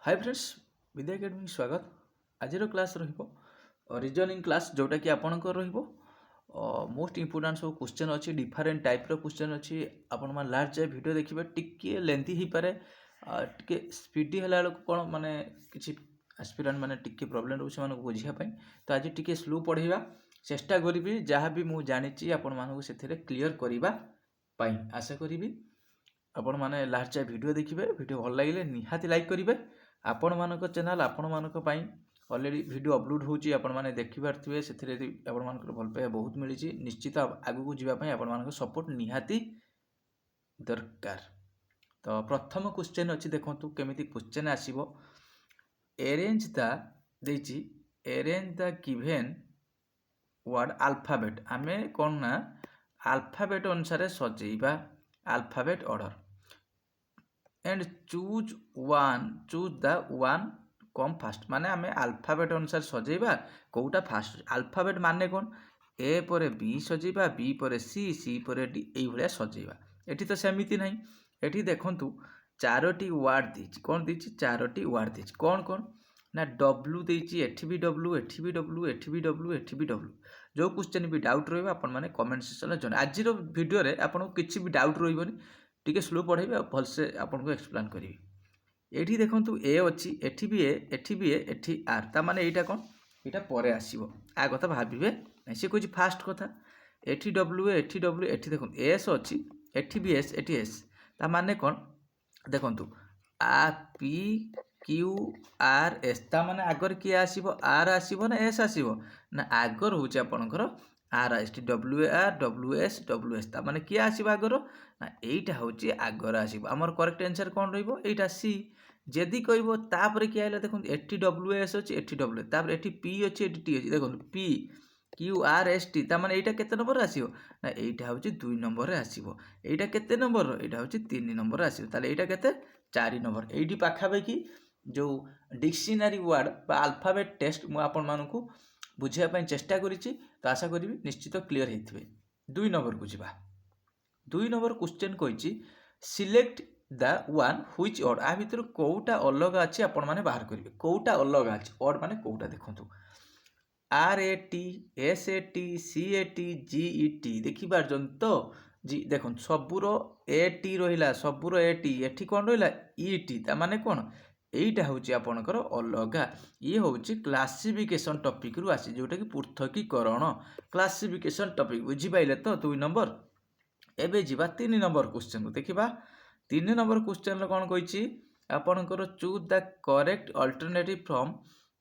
Hi friends, विद्या academy स्वागत। आज class reasoning class जोटा कि आपंकर मोस्ट इंपोर्टाट सब क्वेश्चन अच्छी डिफरेन्ट टाइप क्वेश्चन अच्छी आपण लास्ट जाए वीडियो देखिए टिके लेंथी हो पारे टिके स्पीडी है कौन माने किसी एस्पिरेंट माने टिके प्रॉब्लम रोचे बुझापी। तो आज टिके स्लो पढ़ेगा चेष्टा करी जहाँ भी मुझे जानी आपण मानक से क्लीयर करने आशा करी आपण मैंने लास्ट जाए वीडियो देखिए। वीडियो भल लगे निहाती लाइक करेंगे। आपण मानक चैनल आपण मानक अलरेडी वीडियो अपलोड होची आपण माने देखि पारथिबे सेथिरे आपण मानकर भल पाइबा बहुत मिली निश्चित आगु को जीवा पई आपण मानक सपोर्ट निहाती दरकार। तो प्रथम क्वेश्चन अच्छी देखंतु केमिति क्वेश्चन आसीबो। अरेंज द देची arrange the given word alphabet आमे कोन ना अल्फाबेट अनुसार सजेइबा alphabet order and choose the one come first माने आमे अल्फाबेट अनुसार सजेइबा कोउटा फास्ट अल्फाबेट माने कोन ए पर बी सजेइबा बी पर सी पर डी एई भलिया सजेइबा। एठी तो सेमिति नाही। एठी देखंतु चारोटी वर्ड दिछि कोन दिछि चारोटी वर्ड दिछि कोन कोन ना डब्ल्यू देछि एठी भी डब्ल्यू एठी भी डब्ल्यू एठी भी डब्ल्यू एठी भी डब्ल्यू। जो क्वेश्चन भी डाउट रहबा आपण माने कमेंट सेक्शन में जण आज रो वीडियो रे आपण किछि भी डाउट रहइबनी टिके स्लो पढ़ेबे और भलसे आपको एक्सप्लेन करी। एठी देखंतु ए अच्छी एठी भी ए एठी भी ए एठी आर ता माने एटा कोन एटा परे आसीबो आ कथा भाबिबे से कोइ फास्ट कथा एठी डब्ल्यू एठी देखो एस अच्छी एठी भी एस एठी एस ता माने कोन देखंतु आ पी क्यू आर एस ता माने आगर किए आसीबो आर आसीबो ना एस आसीबो ना आगर होचे आपनकर R S T W S ता माने किए आसीबो आगर ना एटा होची आगर आसीबो। हमर करेक्ट आंसर कोन रहइबो एटा सी। जदि कहबो तापर कि आइला देखो एठी डब्ल्यू एस अछि एठी डब्ल्यू तापर एठी पी अछि एठी टी अछि देखो P Q R S T ता माने एटा केते नंबर आसीबो ना एटा होची 2 नंबर रे आसीबो। एटा केते नंबर रो एटा होची 3 नंबर रे आसीबो ताले एटा केते 4 नंबर। एठी पाखा कि जो डिक्शनरी वर्ड बा अल्फाबेट टेस्ट मु आपन मानकू बुझिया पई चेष्टा करिछि। तो आशा करी निश्चित क्लियर हेथिबे। 2 नंबर को जिबा। 2 नंबर क्वेश्चन कहिछि select the one which odd आ भितर कोउटा अलग अछि आपण माने बाहर करिवे कोउटा अलग अछि ऑड माने कोउटा देखंतु आर A T S A T C A T G E T देखि पारजन तो जी देखन सबुरो ए टी रहिला सबुरो ए टी एठी कोन रहिला ई टी ता माने कोन एइटा होची आपनकर अलगा ये होची क्लासिफिकेशन टॉपिक रु आसी जोटा कि पृथकीकरण क्लासिफिकेशन टॉपिक बुझी पाइले तो 2 नंबर। एबे जीवा 3 नंबर क्वेश्चन को देखिबा। 3 नंबर क्वेश्चन रो कोन कहिछि आपनकर choose the correct alternative from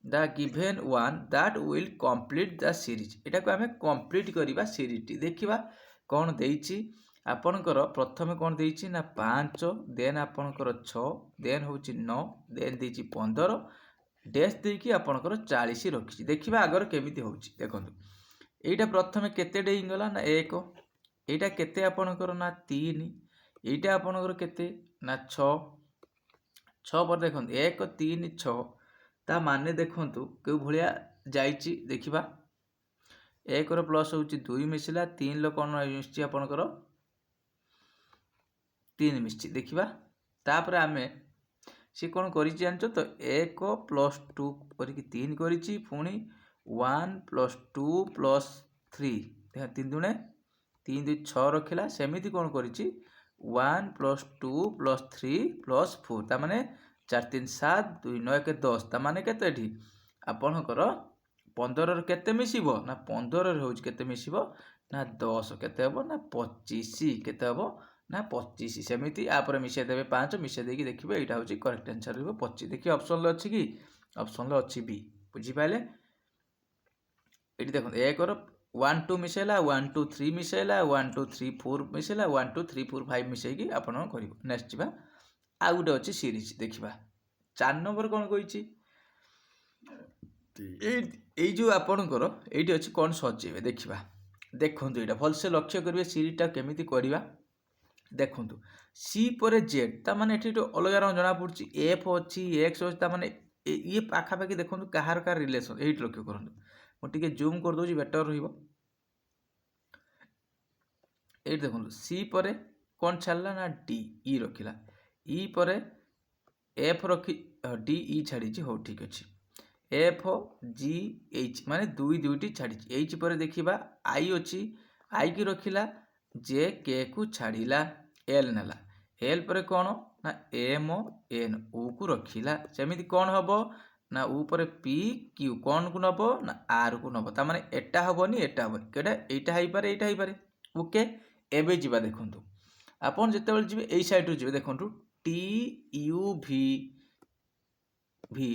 the given one that will complete the series एटा को हमें कंप्लीट करिबा सीरीज टी देखिबा कोन देइछि आपनकर प्रथमे कोन देइछि ना 5 देन आपनकर 6 देन होछि 9 देन देइछि 15 डैश देकी आपनकर 40 रखिछि। देखिबा अगर केमिति होछि देखंतु एटा प्रथमे केते डेई गला ना 1 एटा केते आपनकर ना 3 एटा आपनकर केते ना 6 पर देखंतु 1 3 6 ता माने देखंतु के भलिया जाईची देखिबा 1 रो प्लस होची 2 मिसिला 3 लो कोन मिसची आपनकर 3 मिसची देखिबा। तापर आमे से कोन करिछि जानचो तो 1 प्लस 2 करिकि 3 करिछि पुनी 1 प्लस 2 प्लस 3 देखा 3 दुने 3 2 6 रखिला सेमिति कोन करिछि 1 प्लस 2 प्लस 3 प्लस 4 ता माने 4 3 7 2 9 1 10 ता माने केते एठी आपनकर 15 रे केते मिसिबो ना 15 रे होछि केते मिसिबो ना 10 केते हबो ना 25 केते हबो ना 25 सेमिति आ पर मिसे देबे 5 मिसे देकी देखिबे एटा होछि करेक्ट आंसर रहबो 25 देखि ऑप्शन ले अछि कि ऑप्शन ले अछि बी बुझी पाइले। एटी देखो 1 रो 1 2 मिसेला 1 2 3 मिसेला 1 2 3 4 मिसेला 1 2 3 4 5 मिसेकी आपण करिवो। नेक्स्ट जिबा आ गुटे अछि सीरीज देखिबा 4 नंबर कोन कहिछि ए जो आपणकर ये अच्छी कौन सजेबे देखा देखु यहाँ भलसे लक्ष्य करेंगे सीरीजटा केमिति करवा देखु सी पर जेड ता माने ये अलग रंग जना पड़ी एफ अच्छी एक्स अच्छी माने ये पाखापाखि देखो कहार कार रिलेसन ये लक्ष्य करूँ मुझे जूम कर दूसरी बेटर रही देखो सी पर कौन छाड़ा ना डी ई रखिला ई पर एफ रखी ডি ই ছাড়িছি হଉ ঠিক ଅଛି এফ জি এইচ মানে দুইটি ছাড়িছি এইচ পরে দেখিবা আই ଅଛି আই কি রখিলা জে কে কু ছাড়িলা এল নেলা এল পরে কোণ না এম এন ও কু রখিলা সেমিতি কোণ হব না উপরে পি কিউ কোণ কু নব না আর কু নব তা মানে এটা হবনি এটা হবনি কেটা এইটা হইপারে এইটা হইপারে ওকে এবে ଯିବା দেখন্তু আপন যেতেবেলে ଯିବେ এই সাইডରୁ ଯିବେ দেখন্তু T U V V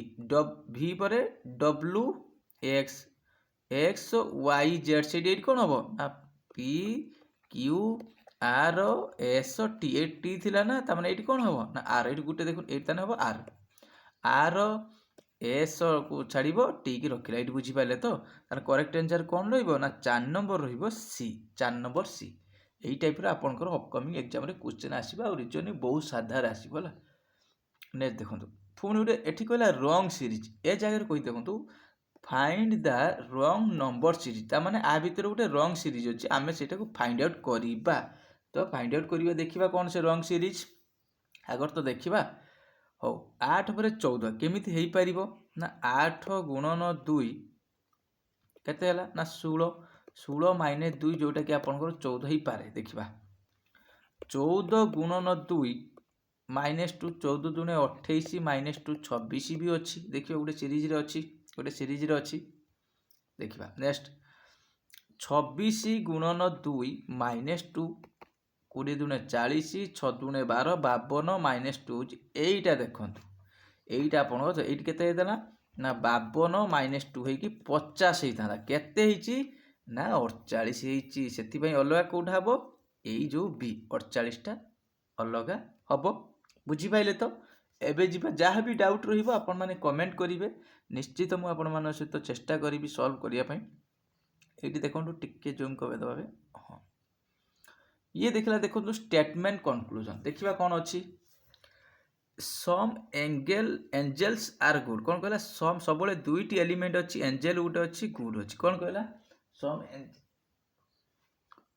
V পরে W X X Y Z সেটি এইটি কোণ হব না P Q R S T এই টি থিলা না তার মানে এইটি কোণ হব না আর এইটি গোটে দেখুন এইটি তাহলে হব আর আর এস কু ছাড়িব টি কি রখিলা এইটি বুঝিপাইলে তো তার করেক্ট আনসার কোণ রহিব না 4 নম্বর রহিব সি 4 নম্বর সি এই টাইপর আপনার অপকমিং এক্সামে কোশ্চেন আসবে আর রিজনিং বহু সাধারে আসব হল নেক্সট দেখুন পুଣି ଗୋଟେ ଏଠି କହିଲା ରଙ୍ଗ ସିରିଜ୍ ଏ ଜାଗାରେ କହି ଦେଖନ୍ତୁ find the wrong number series তার মানে আ ভিতরে গোটে রং সিরিজ ଅଛି ଆମେ ସେଇଟାକୁ ফাইন্ড আউট କରିବା ତ ফাইন্ড আউট କରିବା ଦେଖିବା କ'ଣ ସେ ରং ସିରିଜ ଆଗର ତ ଦେଖିବା ହଉ 8 ପରେ 14 କେମିତି ହେଇପାରିବ ନା 8 ଗୁଣନ 2 କେତେ ହେଲା ନା 16 16 ମାଇନସ୍ 2 ଯେଉଁଟାକି ଆପଣଙ୍କର 14 ହେଇପାରେ ଦେଖିବା 14 ଗୁଣନ 2 -2 14 ଦୁणे 28 -2 26 ବି ଅଛି ଦେଖିବା ଗୋଟେ ସିରିଜରେ ଅଛି ଦେଖିବା ନେକ୍ସଟ 26 ଗୁଣନ 2 -2 20 ଦୁणे 40 6 ଦୁणे 12 52 -2 এইটা দেখন্তু এইটা ଆପଣଙ୍କ এইটি କେତେ ହେଇଥିଲା ନା 52 -2 ହେଇକି 50 ହେଇଥାନ୍ତା କେତେ ହେଇଛି ନା 48 ହେଇଛି ସେଥିପାଇଁ ଅଲଗା କୋଉଟା ହବ ଏଇ ଯୋଉ বি 48টা ଅଲଗା ହବ ବୁଝିପାଇଲେ ତ ଏବେ ଯିବା ଯାହା ବି ଡାଉଟ୍ ରହିବ ଆପଣମାନେ କମେଣ୍ଟ କରିବେ ନିଶ୍ଚିତ ମୁଁ ଆପଣମାନଙ୍କ ସହିତ ଚେଷ୍ଟା କରିବି ସଲ୍ଭ କରିବା ପାଇଁ ଏଇଠି ଦେଖନ୍ତୁ ଟିକେ ଜୁମ୍ କରିଦେବା ଭାବେ ହଁ ଇଏ ଦେଖିଲା ଦେଖନ୍ତୁ ଷ୍ଟେଟମେଣ୍ଟ କନକ୍ଲୁଜନ ଦେଖିବା କ'ଣ ଅଛି ସମ୍ ଏଞ୍ଜେଲ୍ସ ଆର୍ ଗୁଡ୍ କ'ଣ କହିଲା ସମ୍ ସବୁବେଳେ ଦୁଇଟି ଏଲିମେଣ୍ଟ ଅଛି ଏଞ୍ଜେଲ ଗୋଟେ ଅଛି ଗୁଡ୍ ଅଛି କ'ଣ କହିଲା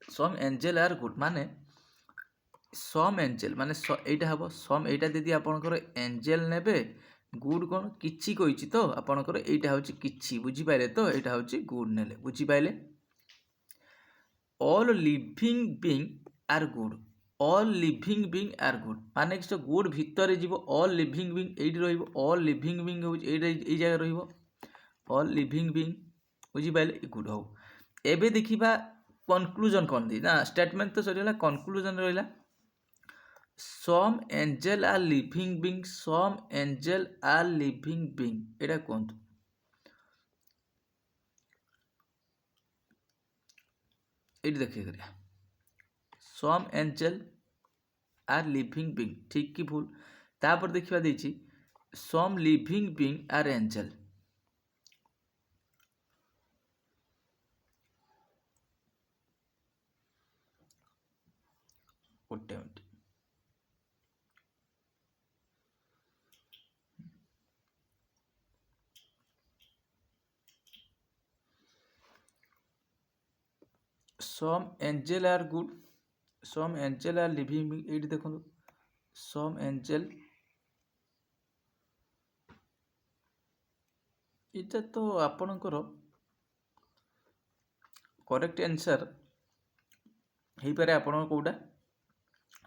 ସମ୍ ଏଞ୍ଜେଲ ଆର୍ ଗୁଡ୍ ମାନେ ସମ୍ ଏଞ୍ଜେଲ ମାନେ এইটা হব সম এইটা যদি আপনার এঞ্জেল নেবে গুড কোণ কিছু কইছি তো আপনার এইটা হচ্ছে কিছু বুঝিপাইলে তো এইটা হচ্ছে গুড নেলে বুঝিপাইলে অল লিভিং বিং আর গুড অল লিভিং বিং আর গুড মানে কিছু গুড ভিতরে যাব অল লিভিং বিং এইটি রহিব অল লিভিং বিং হচ্ছে এইটা এই জায়গায় রহিব অল লিভিং বিং বুঝিপাইলে গুড হও এবে দেখিবা কনক্লুজন কোন দি না স্টেটমেন্ট তো সরিলা conclusion রহিলা some angel are living being some angel are living being এটা কোনটো এইটি দেখে করিয়া some angel are living being ঠিক কি ভুল তারপর দেখিবা দিয়েছি some living being are angel ଗୋଟେ minute some angel are good some angel are living being এইটি দেখুন some angel এটা তো ଆପଣଙ୍କର କରେକ୍ଟ ଆନ୍ସର ହେଇପାରେ ଆପଣଙ୍କ କୋଉଟା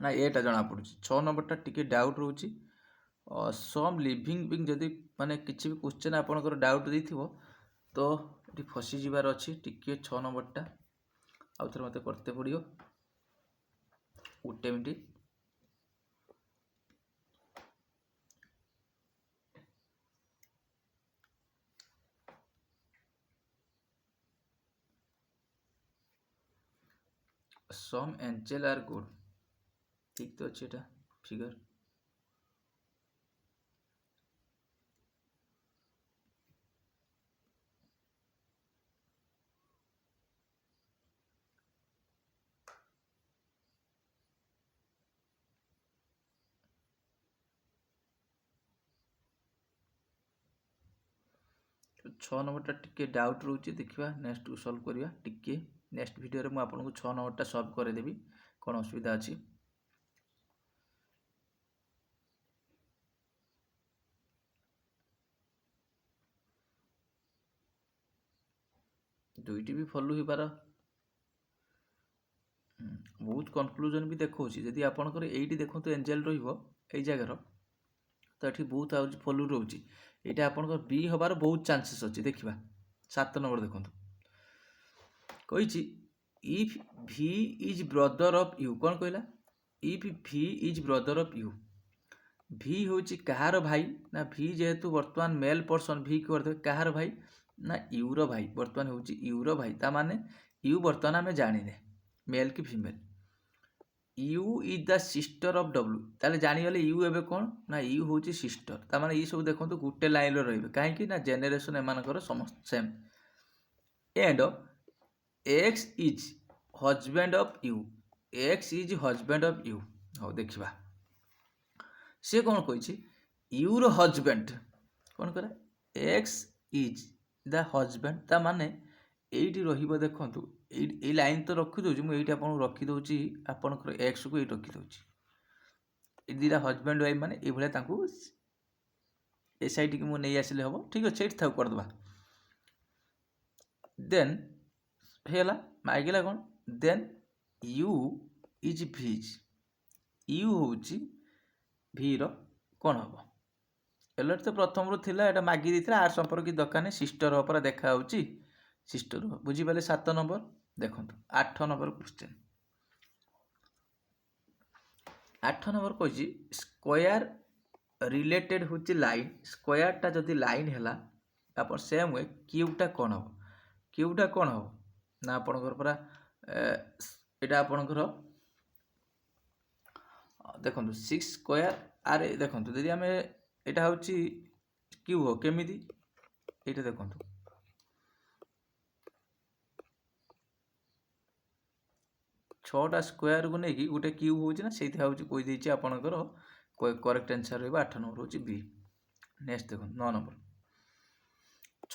ନା ଏଟା ଜଣା ପଡୁଛି 6 ନମ୍ବରଟା ଟିକେ ଡାଉଟ୍ ରହୁଛି ସମ୍ লিভিং ବିଂ ଯଦି ମାନେ କିଛି ବି କ୍ୱେଶ୍ଚନ୍ ଆପଣଙ୍କର ଡାଉଟ୍ ଦେଇଥିବ ତ ଏଠି ଫସି ଯିବାର ଅଛି ଟିକେ 6 ନମ୍ବରଟା ଆଉ ଥରେ ମୋତେ করতে ପଡ଼ିବ ଗୋଟେ minute some angel are good ঠিক তো ଅଛି এটা ফিগার छः नंबरटा टिके डाउट रोचे देखा नेक्स्ट सल्व करवा टिके नेक्स्ट वीडियो में आपको 6 नंबरटा सल्व करदेवी कौन असुविधा अच्छी दुईटी भी फॉलो हो पार बहुत कनक्लूजन भी देखा जदि आपंकर ये देखो एंजेल रगार तो ये बहुत आज फॉलो रोचे यहाँ आपंकर बी हबार बहुत चांसेस अच्छे देखा 7 नंबर देखो कही इफ भि इज ब्रदर ऑफ यू कौन कहला इफ भि इज ब्रदर ऑफ यू भि हूँ कहार भाई ना भि जेहेतु वर्तमान मेल पर्सन भि करदे कहार भाई ना यू रो भाई वर्तमान हूँ यू रो भाई ता माने यू वर्तमान आम जाने मेल कि female you is the sister of W ताले जानीगले यू एबे कौन ना यू हूँ सिस्टर ता माने ये सब देखो गोटे लाइन रे कहीं ना जेनेरेशन एमानकर समस्त same and x is husband of you x is husband of you हाँ देखा सी कौन कही यूर हजबैंड कौन करा एक्स इज द हजबैंड ता माने ये देखु ये लाइन तो रखीदे मुझे आपको रखीदे आपंकर एक्स को ये रखीदे दुटा हजबैंड वाइफ मैंने ये ए साइड की मुझे आसिले हम ठीक अच्छे ये था करदे देन है मागिला कौन देन यू इज भिज यू हूँ भीर कौन हम एल तो प्रथम रू थिला एटा मागी देथिला आर संपर्क दरकार नहीं सिस्टर पर देखा होची सिस्टर बुझीपारे 7 नंबर देखो 8 नंबर क्वेश्चन 8 नंबर कही स्क्वायर रिलेटेड हूँ लाइन स्क्वायरटा जदि लाइन है आप सेम वे क्यूटा कौन हम क्यूटा कौन हम ना आपणकर पूरा यहाँ आपणकर देखो 6 स्क्वायर आर देखो यदि आम यहाँ हूँ क्यू हो केमी ये देखो 6टा स्क्वायर को लेकिन गोटे क्यू हो से कहीदे आपणकर करेक्ट आंसर रहा 8 नंबर हूँ बी नेक्स्ट देखो 9 नंबर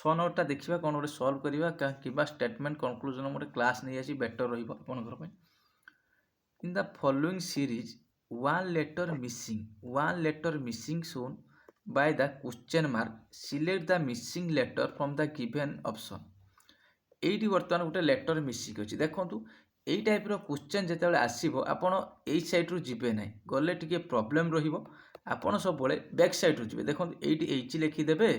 6 नंबरटा देखा कौन गोटे सल्व करवा कि स्टेटमेंट कनक्लूजन गोटे क्लास नहीं आसी बेटर रहा in the following series one letter missing shown by the question mark select the missing letter from the given option eighty वर्तमान गोटे लेटर मिसिक अच्छी देखो यही टाइप क्वेश्चन जो आसो आपड़ यही सैड्रु जी ना गले टी प्रोब्लेम रपड़ सब बैक सैड्रु जी देखो ये एच लिखिदेवे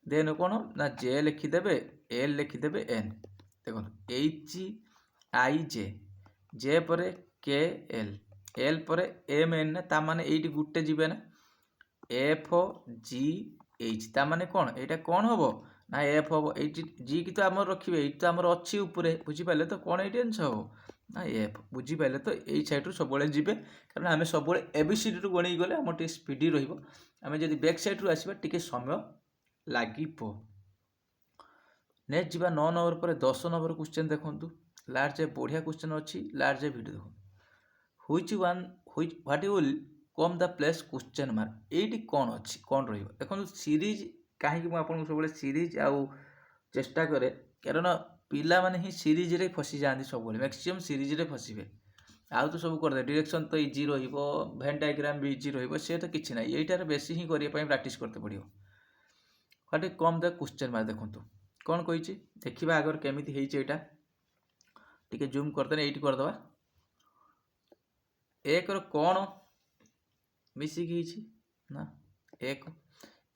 देन कौन ना जे लिखिदेवे एल लिखिदेवे एन देखो एच आई जे पर के एल पर एम एन ना ता माने एटी गुटे जीवे ना एफ जी एच ता माने कौन यहाँ कौन हम ना एफ हम ये जी की तो आम रखिए ये तो आमर अच्छी उपरे बुझीपारे तो कौन ये आंसर हम ना एफ बुझीपारे तो यही सैड्रु सब जी कारण आम सब एबीसीडी रु गणी गले आम टे स्पीडी रमें जब बैक सैड्रु आसवा टे समय लगे नेक्स्ट जी 9 नंबर पर 10 नंबर क्वेश्चन देखूँ लार्ज बढ़िया क्वेश्चन अच्छी लार्ज वीडियो देखो what will come the place question mark ये कौन अच्छी कौन देखो सीरीज कहीं मुझे सब सीरीज आउ चेष्टा करे कारण पिला माने ही सीरीज रे फसी जाती सब मैक्सिमम सीरीज रे फसबे आउ तो सब करदे डायरेक्शन तो इजी वेन डायग्राम भी इजी रे तो किसी ना यहीटार बेसी ही करने प्रैक्टिस करते पड़ो what come the question mark देखो कौन कही देखा आगर केमी यहाँ टी जूम करदे ये करदे एक कौन मिसिकी ना एक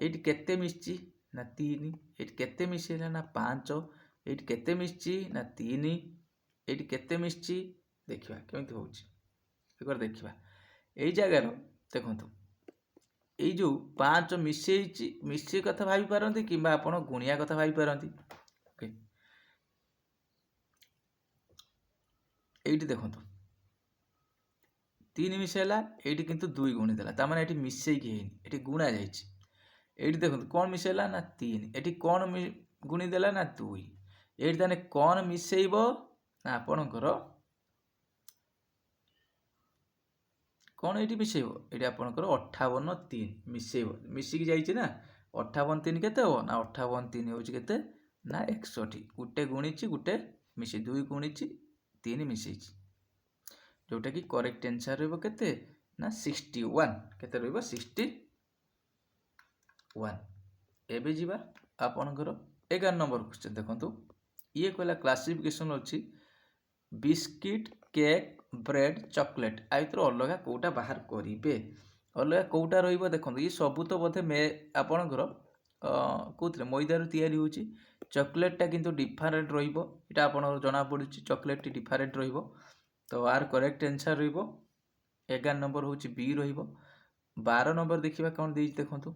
ये केते मिसी ना 3 ये केते मिसेला ना 5 ये केते मिसी ना 3 ये केते मिसी देखा केमती हो देखा यही जगार देखो ये जो 5 मिसे कथा भाई पारती कि आप गुणिया कथा भाई पारती ये देखो 3 मिसेला ये किंतु 2 गुणीदेला तार ये मिसेकी ये गुणा जाइए देखो कौन मिसेला ना 3 ये कौन गुणीदेला ना 2 ये ताने कौन मिसेब ना आपणकर कौन ये मिसेब ये आपणकर 58 3 मिसेब मिसिकी जाइए ना 58 3 केते हो ना 58 3 हूँ केते ना 61 गोटे गुणी गोटे मिसे 2 गुणी 3 मिसे जोटा कि करेक्ट आंसर रहिबो ना 61 केते रहिबो 61 एबे जीवा आपनकर 11 नंबर क्वेश्चन देखंतु ये कहला क्लासिफिकेशन अच्छी बिस्किट केक ब्रेड चॉकलेट आ भर अलग कौटा बाहर करेंगे अलग कौटा देखो ये सबू तो बोधे मे आपणकर कौन मैदार तैयारी होची चॉकलेटा किंतु डिफरेंट रहा आप जना पड़ी चॉकलेट डिफरेंट तो आर करेक्ट आंसर रहिबो 11 नंबर हूँ बी रहिबो 12 नंबर देखिबा कौन देई देखंतु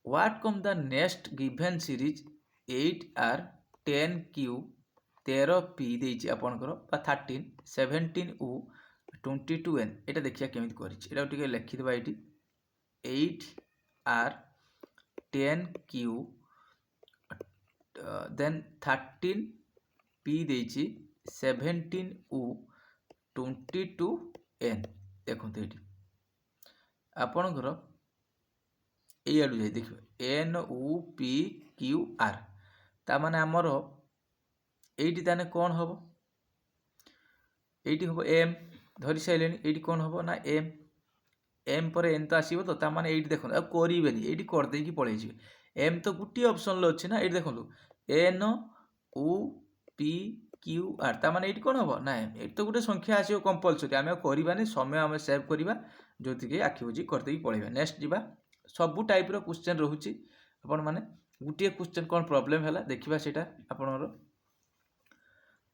what come the next given series 8R 10Q 13P देइछि आपनकर बा 13 17U 22N एटा देखिया केमिति करिछि एटा टिके लिखि देबा eighty 8R 10Q then 13P देइछि 17U 22N देखते ये आपणकर यू जाए देखिए NUPQR ताने आमर ये ताने कौन हम ये हम एम धरी सारे ये कौन हम ना एम एम पर एन तो आसो तो ताने ये देखो आ करें ये करदे पलि एम तो गोटे ऑप्शन अच्छी ना ये देखो NUPQR ताने ये कौन हम ना ये तो गोटे संख्या आसो कंपलसरी आम करवानी समय आम सेव करवा जो आखि बुझी करदे पढ़ा नेक्स्ट जा सबू टाइप क्वेश्चन रोचे आपण मैंने गोटे क्वेश्चन कौन प्रॉब्लम है देखा से आपणर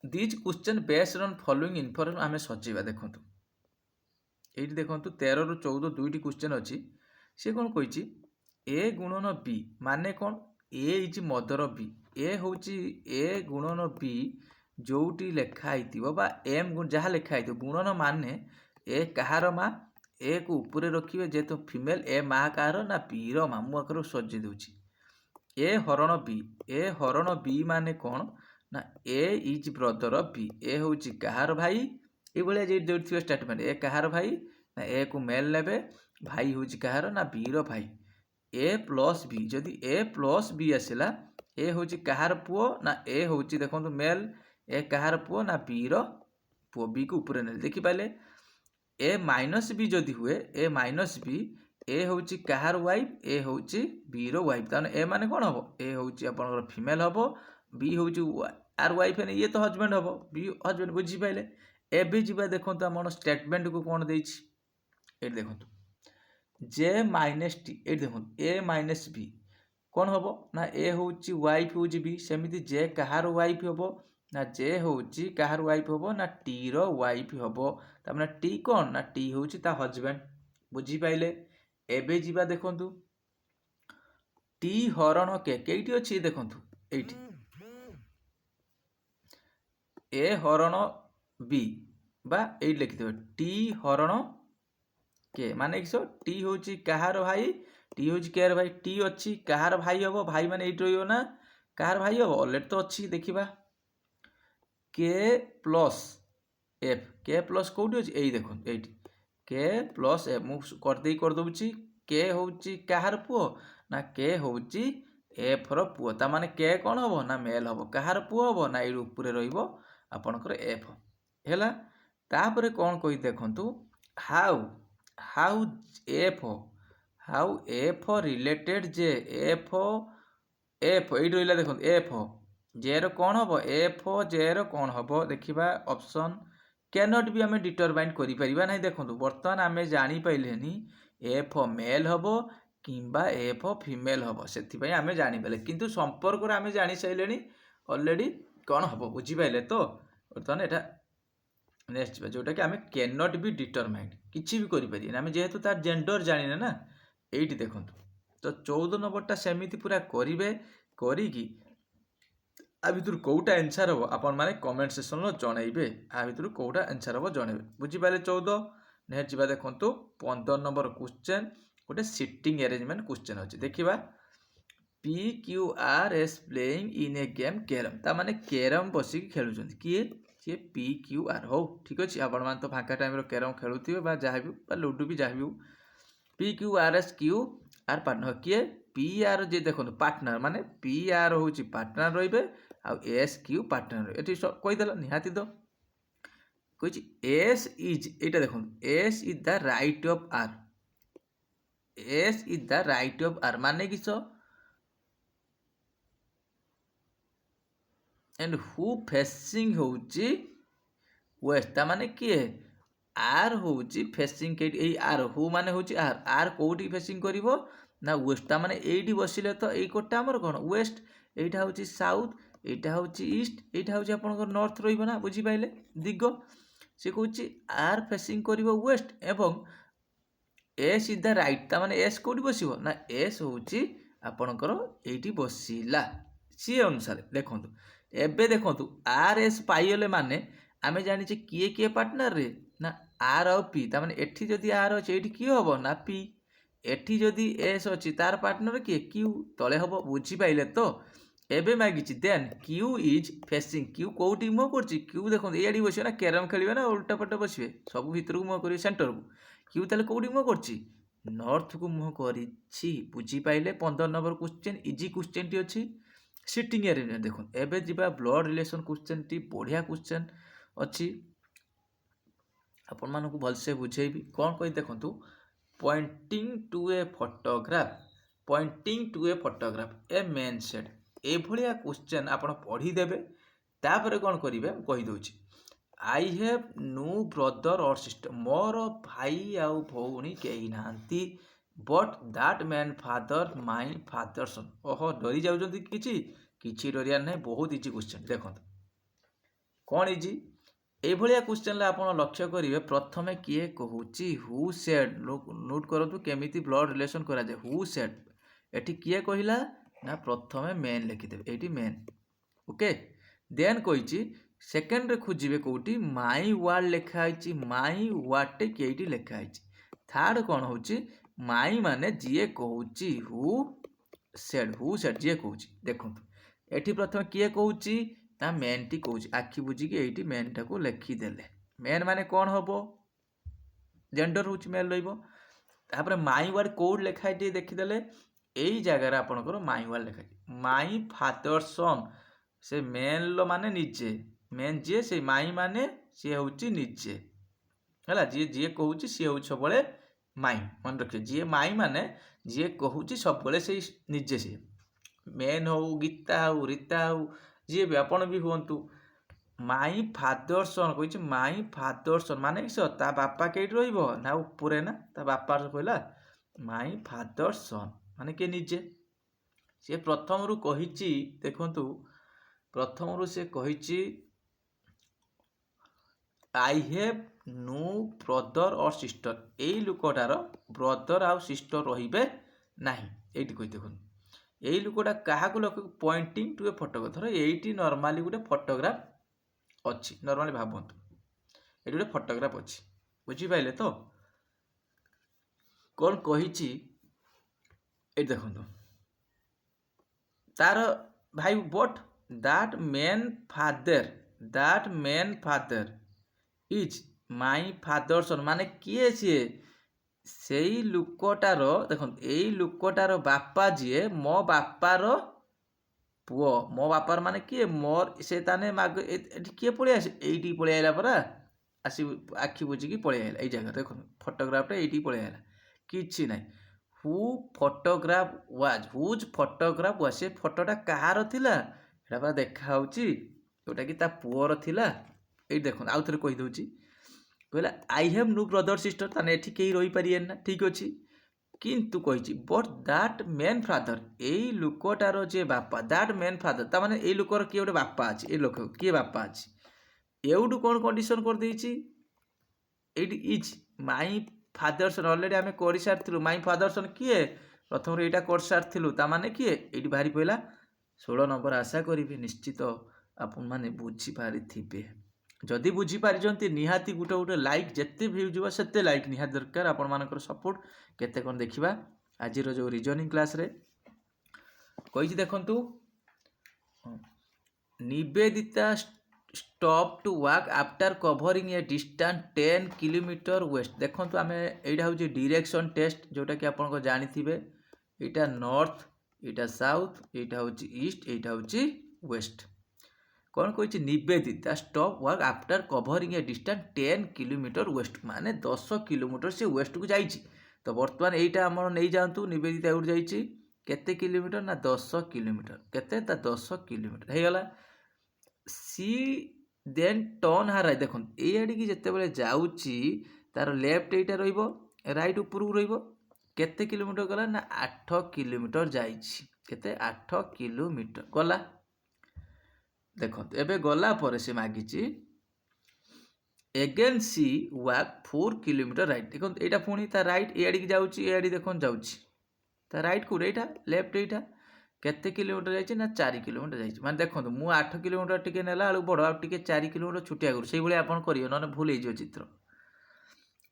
these question based on following information आम सजेवा देखूँ ये देखो 13 ରୁ 14 दुईटी क्वेश्चन अच्छी सी कौन कही ए गुणन बी माने कौन ए इज मदर बी ए हूँ ए गुणन बी जोटी लेखाई एम जहाँ लेखाई गुणन माने ए कहार माँ ए को ऊपर रखिए जेहेतु फीमेल ए माँ कहार ना बी रा मुझे सजे दूची ए हरण बी माने कौन ना ए इज ब्रदर बी ए हूँ कहार भाई ये जो स्टेटमेंट ए कहार भाई ना ए को मेल नेबे भाई हूँ कहार ना बी रो भाई ए प्लस बी जदि ए प्लस बी आसला ए हूँ कहार पुओ ना ए हूँ देखो मेल ए कहार पुओ ना बी रो पुओ बी को ऊपर ने देखिपारे ए माइनस बी जदि हुए ए माइनस बी ए हूँ कहार वाइफ ए हूँ बी रो वाइफ ताने ए माने कौन हम ए हूँ आप फीमेल हम बी हूँ आर वाइफ ये तो हजबैंड हम बी हजबैंड बुझीपारे एबे जीवा देखो आम स्टेटमेंट को कौन ये देखो जे माइनस टी ये देखो ए माइनस बी कौन हम ना ए हूँ वाइफ हूँ बी सेमती जे कहार वाइफ हम ना जे हूँ कहार वाइफ हम ना टी रो वाइफ हम तार टी कौन ना टी हूँ ता हजबैंड बुझीपारे एबे जीवा देखो टी हरण के कईटी अच्छी देखो ये ए हरण बी बा ये लिखिदेव टी हरण के माने किस टी हूँ कहार भाई टी हूँ केयर भाई टी अच्छी कहार भाई हम भाई माने ये रही ना कहार भाई हम अलरेडी तो अच्छी देखा के प्लस एफ के प्लस कौटी अच्छी यही देखो ये के प्लस एफ मुझे करदे के हूँ कहार पुओ ना के हूँ एफ रो पुओ ता माने के कौन हम ना मेल हम कहार पुओ हम ना ये ऊपर आपणकर एफ है तापर कौन कही देखु how how F related J F F ये रहा देखो एफ जे रो कौन हम एफ जे रो कौन हम देखा ऑप्शन कैनट भी आम डिटरमाइन करें ना देखो बर्तमान आम जापारे एफ मेल हम कि एफ फीमेल हम से आम जापारे किंतु संपर्क आम जानी सारे अलरेडी कौन हम बुझीपारे तो बर्तमान यहाँ नेक्स्ट जोटा कि आम कैनट भी डिटरमाइंड किसी भी करें आम जेहेतु तार जेंडर जाने ना ये देखो तो 14 नंबरटा सेमती पूरा करेंगे करी आ भर कौटा आंसर हम आपण मैंने कमेंट सेक्शन जनइबे आ भर कौटा आंसर हम जनइबे बुझीपारे 14 नेक्स्ट जा देखो 15 नंबर क्वेश्चन गोटे सिटिंग अरेंजमेंट क्वेश्चन अच्छे देखा PQRS playing in A game carrom ताने कैरम बसिक खेलुं किए सी PQR हो ठीक अच्छे आपण मैंने तो फाँका टाइम कैरम खेलुवे जहाँ भी लुडो भी जहाँ भी PQRS QR पार्टनर किए PR जे देखो पार्टनर माने PR हूँ पार्टनर रे SQ पार्टनर ये कहीदेल निहाती तो कही S इज यहाँ देखो S is the right of R S is the right of R माने किस एंड हु फेसिंग होउची वेस्ट ता माने किए आर होउची फेसिंग के ए आर हु माने होउची आर कोउटी फेसिंग करिवो ना वेस्ट ता माने एइटी बसिले तो एई कोटा हमर कोन वेस्ट एइटा होउची साउथ एइटा होउची ईस्ट एइटा होउची आपनकर नॉर्थ रहिबो ना बुझी पाइले दिग से कहउची आर फेसिंग करिवो वेस्ट एवं एस इज द राइट ता माने एस कोउटी बसिबो ना एस होउची आपनकर एइटी बसिला सी अनुसार देखंतु एबे देखंतु आर एस पाइले माने आमे जानिचे किए किए पार्टनर रे ना आर और पी ता माने एठी जदी आर अछि एठी किए हबो ना पी एठी जदी एस अछि तार पार्टनर किए क्यू तळे हबो बुझी पाइले तो एबे मागिछि then Q is facing Q कोउटी मो करछि क्यू देखो एडी बसिबे ना कैरम खेलिबे ना उल्टा पट्टा बसिबे सब भितर को मो करिवे सेंटर को क्यू ताले कोउटी मो करछि नॉर्थ को मो करिछि बुझी पाइले 15 नंबर क्वेश्चन इजी क्वेश्चन टी अछि सिटिंग एरिया देखो एबे जिबा ब्लड रिलेशन क्वेश्चन टी बढ़िया क्वेश्चन अच्छी आपण मानक भलसे बुझेबी कौन कही देखंतु pointing to a photograph a man said ए भलिया क्वेश्चन आपण पढ़ी देबे तापर कौन करिवे कहि दोछि आई हैव नो ब्रदर और सिस्टर मोर भाई आउ भौणी केही नांती but that man father my father son ओहो डरी जाउजंती किछि डरिया नै बहुत इजी क्वेश्चन देखंतु कौन इजी एभलिया क्वेश्चन आप लक्ष्य करेंगे प्रथमे किए कहूँ हु सेड नोट करूँ केमी ब्लड रिलेशन करा जाए हु सेड एटी किए कहला ना प्रथमे मेन लिखिदेवे ये मेन ओके देन कही सेकेंड रे खोजे कौटी माई वार्ड लिखाई माई वार्ड टे कई लिखाई थर्ड कौन हो माई माने जी कहूँ हु सेड जी कहूँ देखो ये प्रथम किए कहूँ ना मेन टी कहूँ आखि बुझिकी ये मेन टाक लिखिदेले मेन माने कौन हम जेंडर हूँ मेल रही माई वार्ड कौट लिखाई टी देखीदे यही जगार आपणकर माई वार्ड लिखाई माई फादर सन से मेन लो माने निजे मेन जी से माई माने सी हूँ निजे है जी जी कहूँ सी हूँ सब माई मन रखिए जी माई माने जी कहूँ सब से निजे सी मेन हो गीता हो रीता हो जी भी आपण भी हूँ माई फादर सन कही माई फादर सन माने ता बापा कईट रहा उपरे ना ता बापा कहला माई फादर सन माने के निजे सी प्रथम रु कही देखु प्रथम रु से कही आई हैव नो ब्रदर और सिस्टर यही लोकटार ब्रदर आउ सिस्टर रहिबे नाही एठी कहि देखु यही लोकटा क्या लक्ष्य पॉइंटिंग टू ए फोटोग्राफ धर ये नॉर्मली गोटे फोटोग्राफ अच्छी नॉर्मली भावतु ये गोटे फोटोग्राफ अच्छी बुझीपारे तो कौन कही देखो तार भाई but that man father is my father son माने किए सी से लुकटार देखो यही लुकटार बापा जी मो बापार पुओ मो बापार माने किए मोर से ताने माग किए पड़े आस ये पड़े आला परा आसी आखि बुझिकी पड़े आला ये जगह देखो फोटोग्राफटा ये पड़े आला कि ना who photograph was whose photograph was से फोटोटा कहार थिला एटा परा देखा जोटा कि ता पुओर थिला ये देखो आउ थे कहीदे कहला I have no brother sister ताने एठी केही रही पारिए ना ठीक अच्छी किंतु कही बट दैट मेन फादर यही लोकटार जे बापा दैट मेन फादर ता माने यही लोकर किए गोटे बापा अच्छी ये लोक किए बापा अच्छी एवटू कौन कंडीशन कर देछि एटी is my father son already आमे कर सारी माई फादर सन किए प्रथम यहाँ कर सारी ताने किए ये बाहरी पड़ा 16 नंबर आशा करी निश्चित आपण मैंने बुझीपारे जदि बुझीपारी निहाती गोटे गोटे लाइक जिते भ्यू जीव से लाइक निहाती दरकार आपण मानकर सपोर्ट केते कौन देखा आज जो रिजनिंग क्लास रे कही देखु Nivedita stop to walk after covering a distance 10 kilometre west देखो आम यहाँ हूँ डायरेक्शन टेस्ट जोटा कि आप जानी यहाँ नॉर्थ यहाँ साउथ यहाँ हूँ ईस्ट यहाँ हूँ वेस्ट कौन कही Nivedita stop walk after covering a distance 10 kilometre waste माने 10 किलोमीटर से वेस्ट को जाइए तो बर्तमान यहाँ आम नहीं जातु निवेदिता एवं जाइए केते किलोमीटर ना 10 किलोमीटर केते 10 किलोमीटर हो गला सी देन टर्न हार राइट देखो ये जितेबाला जाऊँगी तार लेफ्ट यहीटा रईट उपरକୁ रहिबो केते किलोमीटर गला ना 8 किलोमीटर जाइछि केते 8 किलोमीटर गला देखो एबे गला पर से मागिछि एगेन सी वाक 4 किलोमीटर राइट देखो एटा पुणी ता राइट एआडी की जाउछि एआडी देखो जाउछि ता राइट को एटा लेफ्ट एटा केते किलोमीटर जाइछि ना 4 किलोमीटर जाइछि माने देखो मु 8 किलोमीटर टिके नेला आलु बड़ आ टिके 4 किलोमीटर छुटिया करू सेही भली आपण करियो नने भूल हे जो चित्र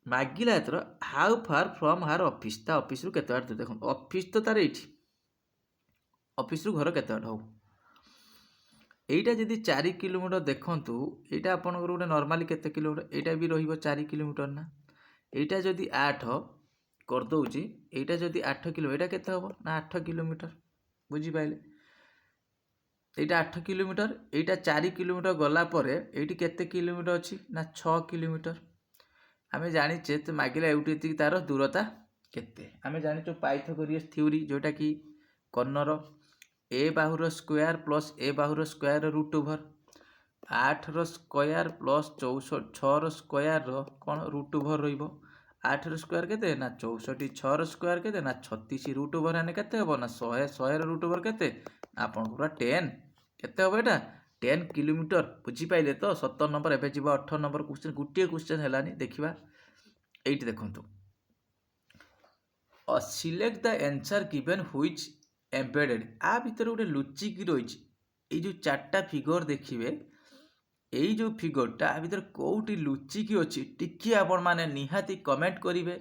मागिला एतर हाउ फार फ्रॉम हार ऑफिस ता ऑफिस रु केते बाट देखो ऑफिस तो तार एठी ऑफिस रु घर केते बाट हो এইটা যদি 4 কিলোমিটার দেখন্তু এইটা আপনার গোটে নর্মালি কেতে কিলোমিটার এইটা বি রহিব 4 কিলোমিটার না এইটা যদি 8 করদৌছি এইটা যদি 8 কিলো এটা কেতে হব না 8 কিলোমিটার বুঝি পাইলে এইটা 8 কিলোমিটার এইটা 4 কিলোমিটার গলা পরে এইটি কেতে কিলোমিটার ଅଛି না 6 কিলোমিটার ଆମେ ଜାଣିଛେ ତ ମାଗିଲା ଏଉଠି ଏତିକି ତାର ଦୂରତା କେତେ ଆମେ ଜାଣିଛୁ ପାଇଥାଗୋରିୟସ୍ ଥିଓରି ଯୋଉଟା କି କର୍ଣ୍ଣର ए बाहुर स्क्वायर प्लस ए बाहुर square root over 8 square plus 6 square कौन रूट ओवर रहिबो 8 स्क्वायर केते ना 64 6 स्क्वायर केते ना 36 रूट ओवर आने केते हबो ना 100 रूट ओवर केते आपन पूरा 10 केते हबो एटा 10 किलोमीटर बुझी पाइले तो 17 नंबर एबे जिबा 18 नंबर क्वेश्चन गुटिए क्वेश्चन हेलानी देखिबा एइट देखंतु select the answer given which embedded आ भितर गोटे लुचिकी रही जो 4टा फिगर देखिए यही जो फिगरटा भितर कौटी लुचिकी अच्छी टिकी आपण माने निहाती कमेंट करेंगे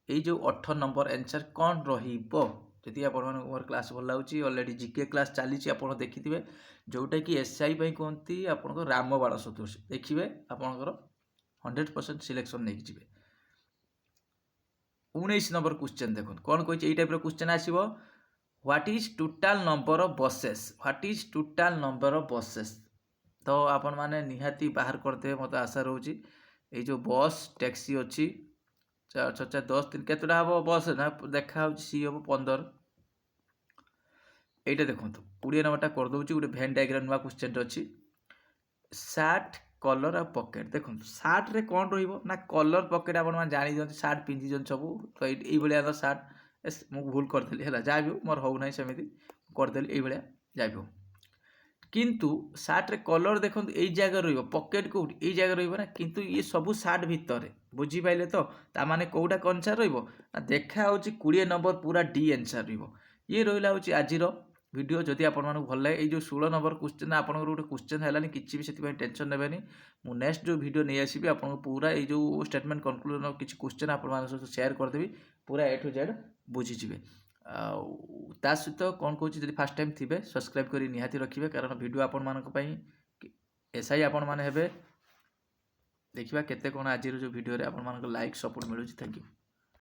यही जो 18 नंबर आंसर कौन रहिबो जदि आपण मान मोर क्लास भल लाଗୁଛି ऑलरेडी जीके क्लास चली आपण देखिथिबे जोटा कि एसआई पई कोंती आपण को रामबाण सदृश देखिबे आपणकर 100% सिलेक्शन नहीं जिवे 19 नंबर क्वेश्चन देखो कौन कहि ए टाइप रो क्वेश्चन आसीबो what is total number of buses what is total number of buses तो आपण माने निहाती बाहर करते मत आशा रोची ए जो बस टैक्सी अच्छी 4 4 10 3 केतटा हम बस ना देखा सी हम 15 এইটা দেখন্তু 20 नंबरटा कर दउची गोटे भेन डायग्राम नुआ क्वेश्चन अछि शार्ट कलर आ पॉकेट देखନ୍ତୁ शार्ट रे कोन रहिबो ना कलर पॉकेट आपण मान जानि जंती शार्ट पिंधि जन सब तो एई भलिया शार्ट एस मु भूल करदेली है जा भी मोर हो ना सेमती करदेली एई भलिया जा भी किंतु शार्ट रे कलर देखନ୍ତୁ एई जगह रहिबो पॉकेट को एई जगह रहिबो ना किंतु ये सब शार्ट भितर बुझी पाइले तो ता माने कोउटा आंसर रहिबो ना देखा होची 20 नंबर पूरा डी आंसर रहिबो ये रहिला होची आजिरो वीडियो जदि आपण मानू भल लागे ये जो 16 नंबर क्वेश्चन आपन गोटे क्वेश्चन हैलानी किछि भी सेति टेंशन नेबेनी मु नेक्स्ट जो वीडियो नै आसीबी आपन पूरा ये जो स्टेटमेंट कंक्लूजन किछि क्वेश्चन आपण मान सहित शेयर कर देबी पूरा ए टू जेड बुझी जिवे ता सहित कौन कहूँ जब फास्ट टाइम थे सब्सक्राइब कर निहाती रखिए कारण वीडियो आपण मान एसआई आपण मैंने देखा केते कौन आज जो वीडियो आपण मान लाइक सपोर्ट मिलूँ थैंक यू।